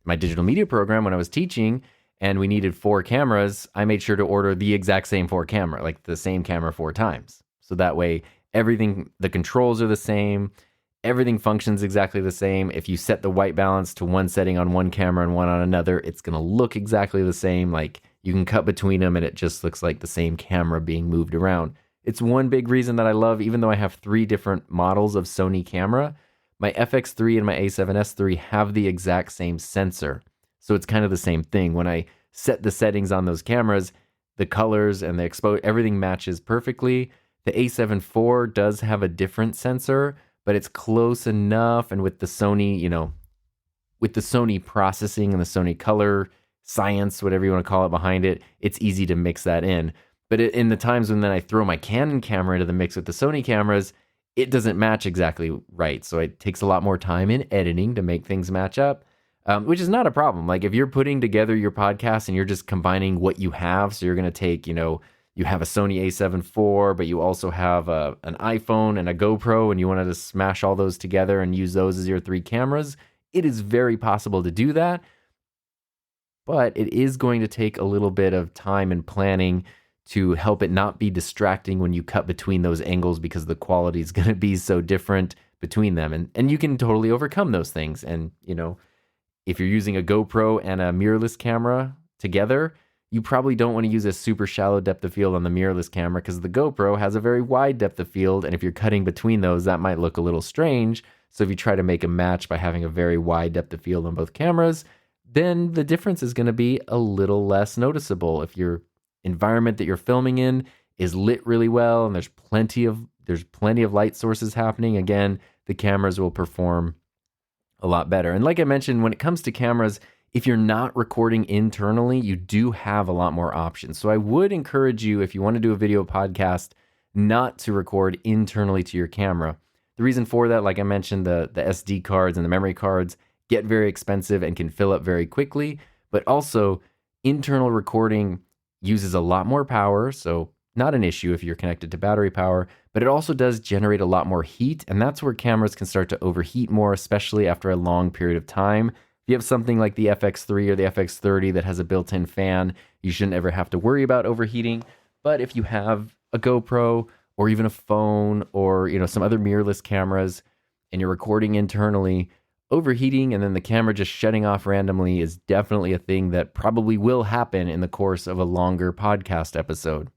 my digital media program when I was teaching, and we needed 4 cameras, I made sure to order the exact same 4 camera, like the same camera 4 times. So that way, the controls are the same, everything functions exactly the same. If you set the white balance to one setting on one camera and one on another, it's going to look exactly the same. Like, you can cut between them and it just looks like the same camera being moved around. It's one big reason that I love, even though I have 3 different models of Sony camera, my FX3 and my A7S III have the exact same sensor. So it's kind of the same thing. When I set the settings on those cameras, the colors and the everything matches perfectly. The A7 IV does have a different sensor, but it's close enough. And with the Sony, with the Sony processing and the Sony color science, whatever you want to call it, behind it, it's easy to mix that in. But in the times when then I throw my Canon camera into the mix with the Sony cameras, it doesn't match exactly right. So it takes a lot more time in editing to make things match up, which is not a problem. Like, if you're putting together your podcast and you're just combining what you have, so you're going to take, you have a Sony A7 IV, but you also have an iPhone and a GoPro, and you wanted to smash all those together and use those as your 3 cameras, it is very possible to do that. But it is going to take a little bit of time and planning to help it not be distracting when you cut between those angles, because the quality is going to be so different between them. And you can totally overcome those things. And, if you're using a GoPro and a mirrorless camera together, you probably don't want to use a super shallow depth of field on the mirrorless camera, because the GoPro has a very wide depth of field. And if you're cutting between those, that might look a little strange. So if you try to make a match by having a very wide depth of field on both cameras, then the difference is going to be a little less noticeable. If your environment that you're filming in is lit really well and there's plenty of light sources happening, again, the cameras will perform a lot better. And like I mentioned, when it comes to cameras, if you're not recording internally, you do have a lot more options. So I would encourage you, if you want to do a video podcast, not to record internally to your camera. The reason for that, like I mentioned, the SD cards and the memory cards get very expensive and can fill up very quickly. But also, Internal recording uses a lot more power, so not an issue if you're connected to battery power, but it also does generate a lot more heat, and that's where cameras can start to overheat more, especially after a long period of time. If you have something like the FX3 or the FX30 that has a built-in fan, you shouldn't ever have to worry about overheating. But if you have a GoPro or even a phone or some other mirrorless cameras and you're recording internally, overheating and then the camera just shutting off randomly is definitely a thing that probably will happen in the course of a longer podcast episode.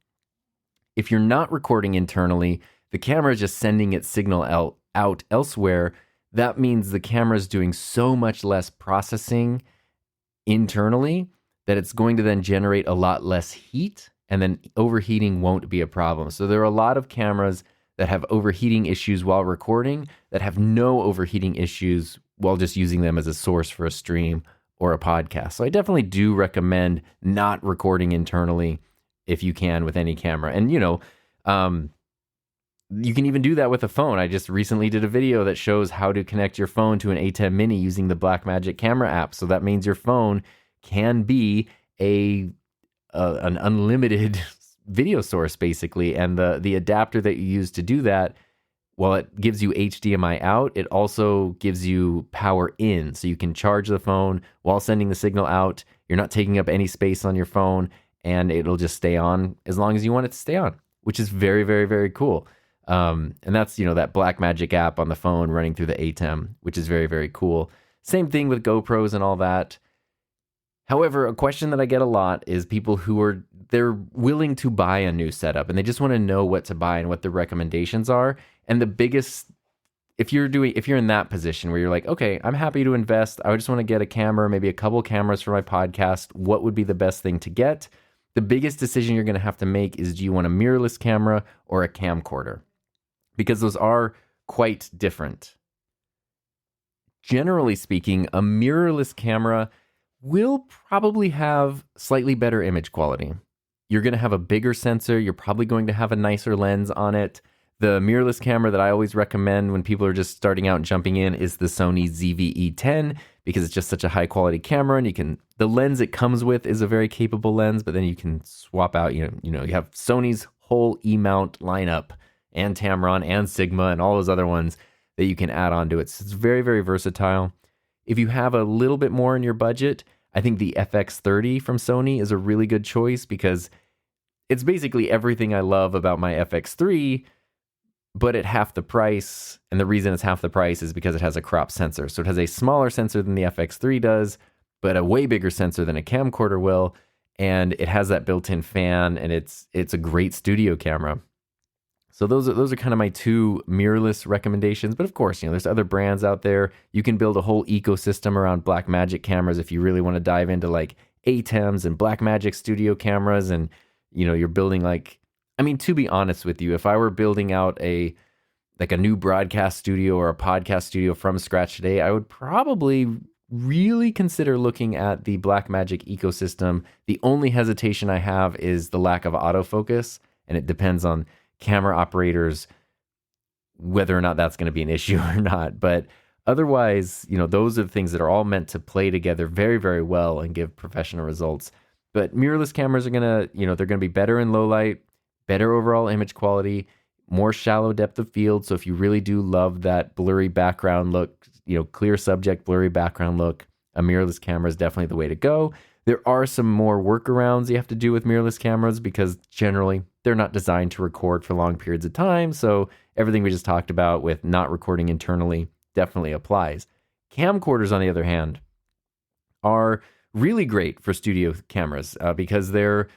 If you're not recording internally, the camera is just sending its signal out elsewhere. That means the camera is doing so much less processing internally that it's going to then generate a lot less heat, and then overheating won't be a problem. So there are a lot of cameras that have overheating issues while recording that have no overheating issues while just using them as a source for a stream or a podcast. So I definitely do recommend not recording internally if you can with any camera. And, you can even do that with a phone. I just recently did a video that shows how to connect your phone to an Ecamm Mini using the Blackmagic camera app. So that means your phone can be an unlimited video source, basically. And the adapter that you use to do that, while it gives you HDMI out, it also gives you power in. So you can charge the phone while sending the signal out. You're not taking up any space on your phone, and it'll just stay on as long as you want it to stay on, which is very, very, very cool. And that's, that Blackmagic app on the phone running through the Ecamm, which is very, very cool. Same thing with GoPros and all that. However, a question that I get a lot is people they're willing to buy a new setup and they just want to know what to buy and what the recommendations are. And the biggest, if you're in that position where you're like, okay, I'm happy to invest. I just want to get a camera, maybe a couple cameras for my podcast. What would be the best thing to get? The biggest decision you're going to have to make is, do you want a mirrorless camera or a camcorder? Because those are quite different. Generally speaking, a mirrorless camera will probably have slightly better image quality. You're going to have a bigger sensor. You're probably going to have a nicer lens on it. The mirrorless camera that I always recommend when people are just starting out and jumping in is the Sony ZV-E10, because it's just such a high quality camera, and the lens it comes with is a very capable lens, but then you can swap out, you have Sony's whole E-mount lineup and Tamron and Sigma and all those other ones that you can add on to it. So it's very, very versatile. If you have a little bit more in your budget, I think the FX30 from Sony is a really good choice, because it's basically everything I love about my FX3, but at half the price. And the reason it's half the price is because it has a crop sensor. So it has a smaller sensor than the FX3 does, but a way bigger sensor than a camcorder will. And it has that built-in fan, and it's a great studio camera. So those are kind of my two mirrorless recommendations. But of course, there's other brands out there. You can build a whole ecosystem around Blackmagic cameras if you really want to dive into like Etamms and Blackmagic studio cameras. And, you're building to be honest with you, if I were building out a new broadcast studio or a podcast studio from scratch today, I would probably really consider looking at the Blackmagic ecosystem. The only hesitation I have is the lack of autofocus, and it depends on camera operators whether or not that's going to be an issue or not. But otherwise, those are the things that are all meant to play together very, very well and give professional results. But mirrorless cameras are going to, they're going to be better in low light, better overall image quality, more shallow depth of field. So if you really do love that blurry background look, clear subject, blurry background look, a mirrorless camera is definitely the way to go. There are some more workarounds you have to do with mirrorless cameras, because generally they're not designed to record for long periods of time. So everything we just talked about with not recording internally definitely applies. Camcorders, on the other hand, are really great for studio cameras because they're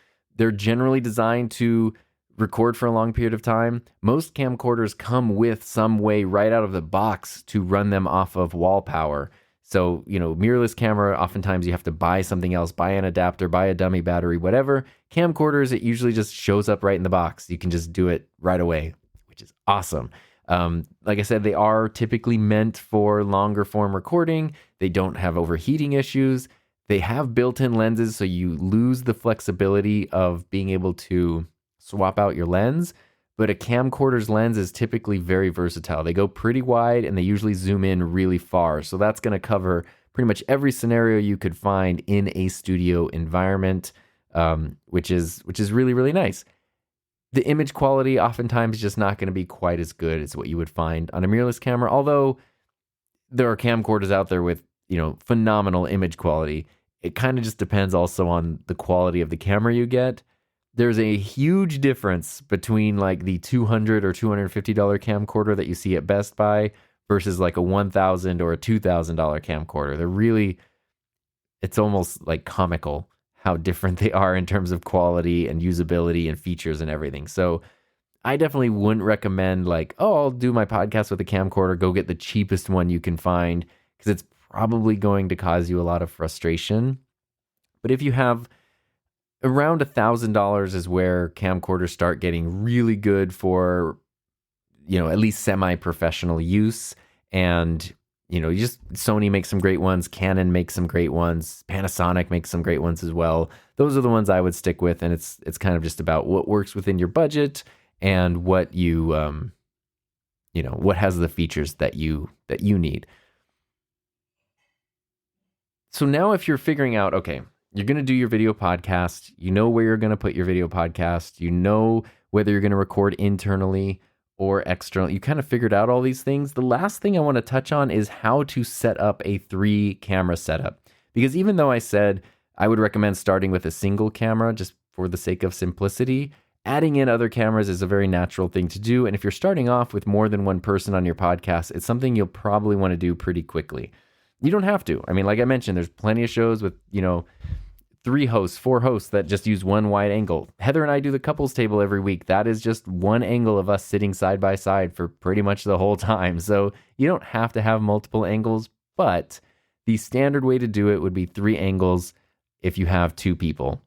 generally designed to record for a long period of time. Most camcorders come with some way right out of the box to run them off of wall power. So, mirrorless camera, oftentimes you have to buy something else, buy an adapter, buy a dummy battery, whatever. Camcorders, it usually just shows up right in the box. You can just do it right away, which is awesome. Like I said, they are typically meant for longer form recording. They don't have overheating issues. They have built-in lenses, so you lose the flexibility of being able to swap out your lens. But a camcorder's lens is typically very versatile. They go pretty wide and they usually zoom in really far. So that's going to cover pretty much every scenario you could find in a studio environment, which is really, really nice. The image quality oftentimes is just not going to be quite as good as what you would find on a mirrorless camera, although there are camcorders out there with, phenomenal image quality. It kind of just depends also on the quality of the camera you get. There's a huge difference between like the $200 or $250 camcorder that you see at Best Buy versus like a $1,000 or a $2,000 camcorder. It's almost like comical how different they are in terms of quality and usability and features and everything. So I definitely wouldn't recommend like, oh, I'll do my podcast with a camcorder, go get the cheapest one you can find, because it's probably going to cause you a lot of frustration. But if you have around $1,000 is where camcorders start getting really good for, at least semi-professional use. And, Sony makes some great ones, Canon makes some great ones, Panasonic makes some great ones as well. Those are the ones I would stick with. And it's kind of just about what works within your budget and what you, what has the features that you need. So now if you're figuring out, okay, you're going to do your video podcast, you know where you're going to put your video podcast, you know whether you're going to record internally or external, you kind of figured out all these things. The last thing I want to touch on is how to set up a 3-camera setup. Because even though I said I would recommend starting with a single camera just for the sake of simplicity, adding in other cameras is a very natural thing to do. And if you're starting off with more than one person on your podcast, it's something you'll probably want to do pretty quickly. You don't have to. I mean, like I mentioned, there's plenty of shows with, 3 hosts, 4 hosts that just use one wide angle. Heather and I do the couples table every week. That is just one angle of us sitting side by side for pretty much the whole time. So you don't have to have multiple angles, but the standard way to do it would be 3 angles if you have 2 people.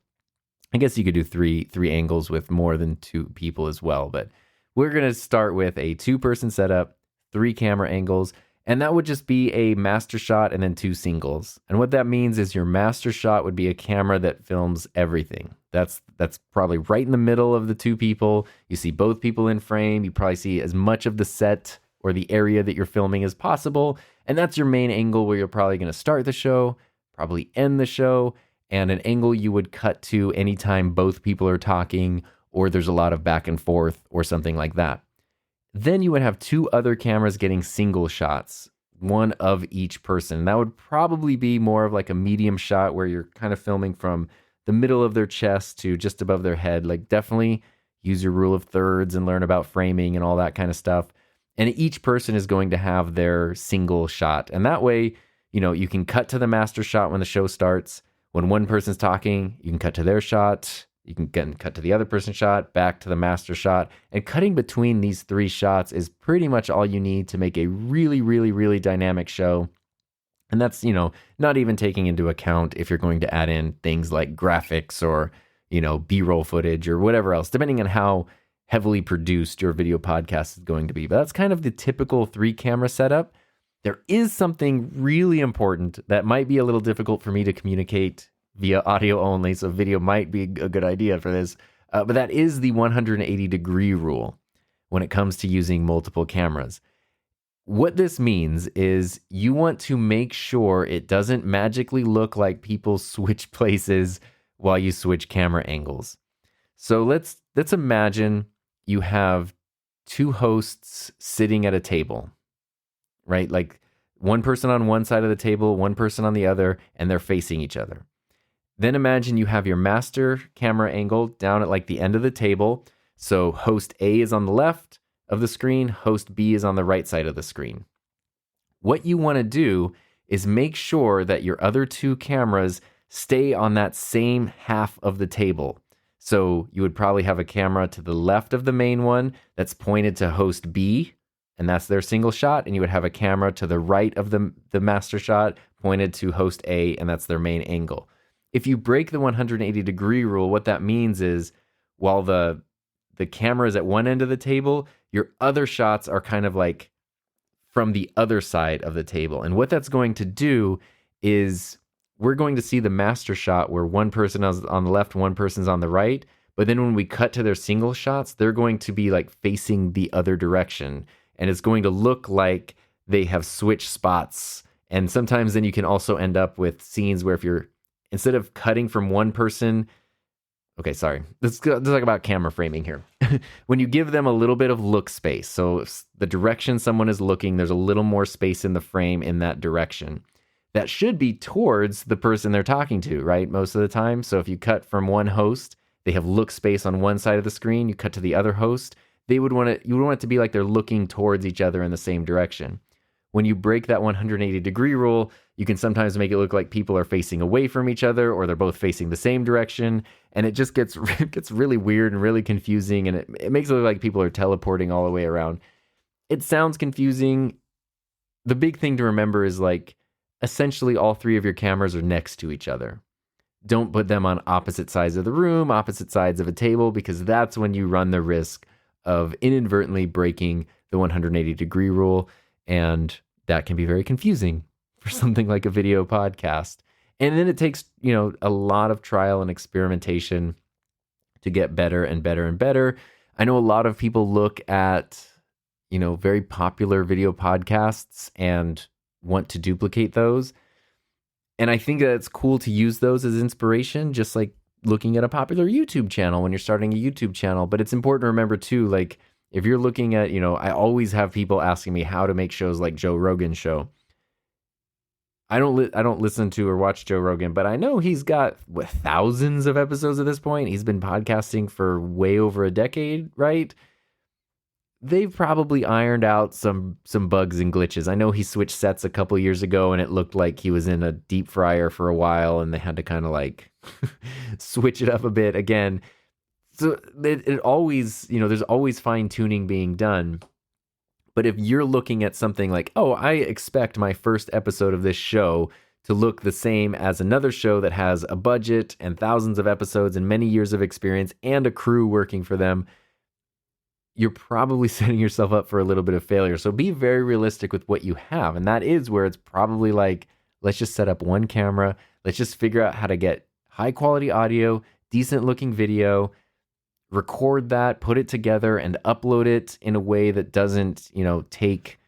I guess you could do three angles with more than 2 people as well, but we're going to start with a 2-person setup, 3 camera angles. And that would just be a master shot and then 2 singles. And what that means is your master shot would be a camera that films everything. That's probably right in the middle of the 2 people. You see both people in frame. You probably see as much of the set or the area that you're filming as possible. And that's your main angle where you're probably going to start the show, probably end the show, and an angle you would cut to anytime both people are talking or there's a lot of back and forth or something like that. Then you would have 2 other cameras getting single shots, one of each person. And that would probably be more of like a medium shot where you're kind of filming from the middle of their chest to just above their head. Like definitely use your rule of thirds and learn about framing and all that kind of stuff. And each person is going to have their single shot. And that way, you can cut to the master shot when the show starts. When one person's talking, you can cut to their shot. You can cut to the other person's shot, back to the master shot. And cutting between these 3 shots is pretty much all you need to make a really, really, really dynamic show. And that's, not even taking into account if you're going to add in things like graphics or, B-roll footage or whatever else, depending on how heavily produced your video podcast is going to be. But that's kind of the typical 3-camera setup. There is something really important that might be a little difficult for me to communicate via audio only, so video might be a good idea for this. But that is the 180-degree rule when it comes to using multiple cameras. What this means is you want to make sure it doesn't magically look like people switch places while you switch camera angles. So let's imagine you have 2 hosts sitting at a table, right? Like one person on one side of the table, one person on the other, and they're facing each other. Then imagine you have your master camera angle down at like the end of the table. So host A is on the left of the screen, host B is on the right side of the screen. What you want to do is make sure that your other 2 cameras stay on that same half of the table. So you would probably have a camera to the left of the main one that's pointed to host B, and that's their single shot. And you would have a camera to the right of the master shot pointed to host A, and that's their main angle. If you break the 180-degree rule, what that means is while the camera is at one end of the table, your other shots are kind of like from the other side of the table. And what that's going to do is we're going to see the master shot where one person is on the left, one person's on the right. But then when we cut to their single shots, they're going to be like facing the other direction. And it's going to look like they have switched spots And sometimes then you can also end up with scenes where if you're, instead of cutting from one person, okay, sorry. Let's talk about camera framing here. When you give them a little bit of look space, so the direction someone is looking, there's a little more space in the frame in that direction. That should be towards the person they're talking to, right? Most of the time. So if you cut from one host, they have look space on one side of the screen, you cut to the other host, you would want it to be like they're looking towards each other in the same direction. When you break that 180-degree rule, you can sometimes make it look like people are facing away from each other or they're both facing the same direction. And it just gets really weird and really confusing. And it makes it look like people are teleporting all the way around. It sounds confusing. The big thing to remember is like essentially all three of your cameras are next to each other. Don't put them on opposite sides of the room, opposite sides of a table, because that's when you run the risk of inadvertently breaking the 180-degree rule. And that can be very confusing for something like a video podcast. And then it takes, a lot of trial and experimentation to get better and better and better. I know a lot of people look at, very popular video podcasts and want to duplicate those. And I think that it's cool to use those as inspiration, just like looking at a popular YouTube channel when you're starting a YouTube channel. But it's important to remember too, like, if you're looking at, I always have people asking me how to make shows like Joe Rogan's show. I don't listen to or watch Joe Rogan, but I know he's got thousands of episodes at this point. He's been podcasting for way over a decade, right? They've probably ironed out some bugs and glitches. I know he switched sets a couple years ago and it looked like he was in a deep fryer for a while and they had to kind of like switch it up a bit again. So it always, there's always fine tuning being done. But if you're looking at something like, oh, I expect my first episode of this show to look the same as another show that has a budget and thousands of episodes and many years of experience and a crew working for them, you're probably setting yourself up for a little bit of failure. So be very realistic with what you have. And that is where it's probably like, let's just set up one camera. Let's just figure out how to get high quality audio, decent looking video, record that, put it together, and upload it in a way that doesn't, take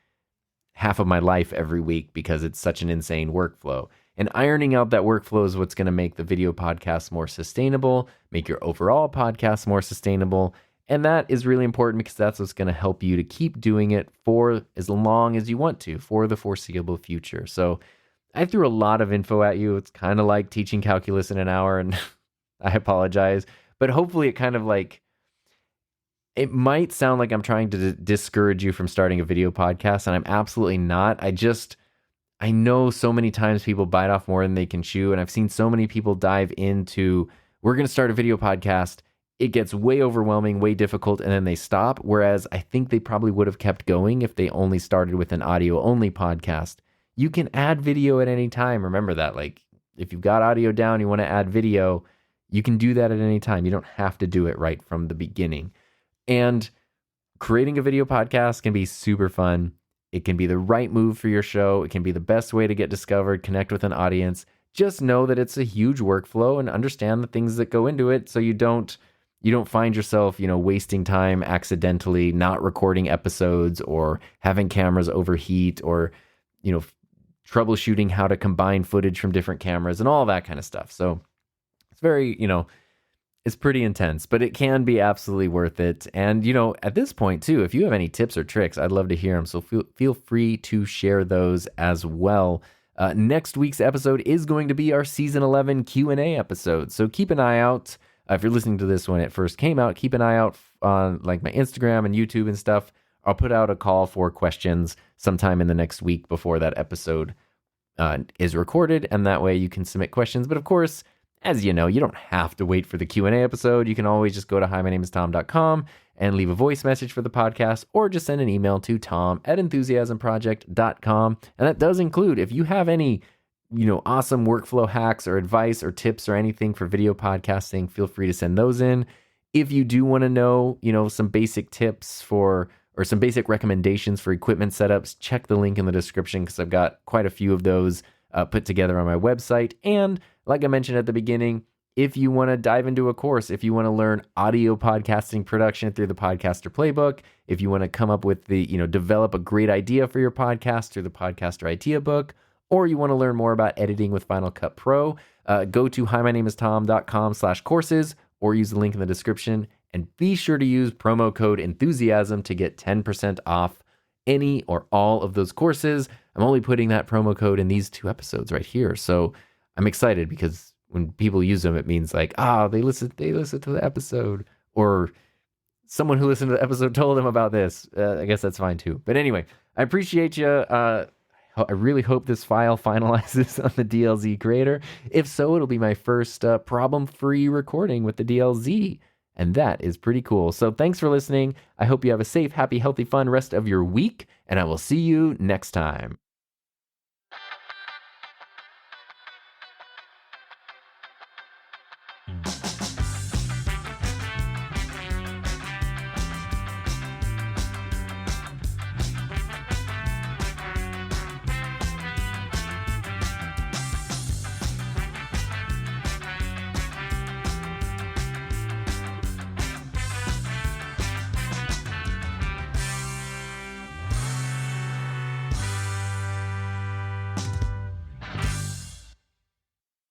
half of my life every week because it's such an insane workflow. And ironing out that workflow is what's going to make the video podcast more sustainable, make your overall podcast more sustainable. And that is really important because that's what's going to help you to keep doing it for as long as you want to, for the foreseeable future. So I threw a lot of info at you. It's kind of like teaching calculus in an hour, and I apologize. But hopefully it kind of like, it might sound like I'm trying to discourage you from starting a video podcast, and I'm absolutely not. I know so many times people bite off more than they can chew, and I've seen so many people dive into, we're going to start a video podcast. It gets way overwhelming, way difficult, and then they stop. Whereas I think they probably would have kept going if they only started with an audio-only podcast. You can add video at any time. Remember that. Like, if you've got audio down, you want to add video, you can do that at any time. You don't have to do it right from the beginning. And creating a video podcast can be super fun. It can be the right move for your show. It can be the best way to get discovered, connect with an audience. Just know that it's a huge workflow and understand the things that go into it so you don't find yourself, wasting time accidentally not recording episodes or having cameras overheat or, troubleshooting how to combine footage from different cameras and all that kind of stuff. So very, it's pretty intense, but it can be absolutely worth it. And, at this point too, if you have any tips or tricks, I'd love to hear them. So feel free to share those as well. Next week's episode is going to be our season 11 Q&A episode. So keep an eye out. If you're listening to this when it first came out, keep an eye out on like my Instagram and YouTube and stuff. I'll put out a call for questions sometime in the next week before that episode is recorded. And that way you can submit questions. But of course, as you know, you don't have to wait for the Q&A episode. You can always just go to himynameistom.com and leave a voice message for the podcast, or just send an email to tom@enthusiasmproject.com. And that does include, if you have any, awesome workflow hacks or advice or tips or anything for video podcasting, feel free to send those in. If you do want to know, some basic tips or some basic recommendations for equipment setups, check the link in the description because I've got quite a few of those put together on my website. And like I mentioned at the beginning, if you want to dive into a course, if you want to learn audio podcasting production through the Podcaster Playbook, if you want to come up with develop a great idea for your podcast through the Podcaster Idea Book, or you want to learn more about editing with Final Cut Pro, go to himynameistom.com/courses or use the link in the description, and be sure to use promo code enthusiasm to get 10% off any or all of those courses. I'm only putting that promo code in these 2 episodes right here. So I'm excited because when people use them, it means like, they listened to the episode, or someone who listened to the episode told them about this. I guess that's fine too. But anyway, I appreciate you. I really hope this file finalizes on the DLZ creator. If so, it'll be my first problem-free recording with the DLZ. And that is pretty cool. So thanks for listening. I hope you have a safe, happy, healthy, fun rest of your week. And I will see you next time.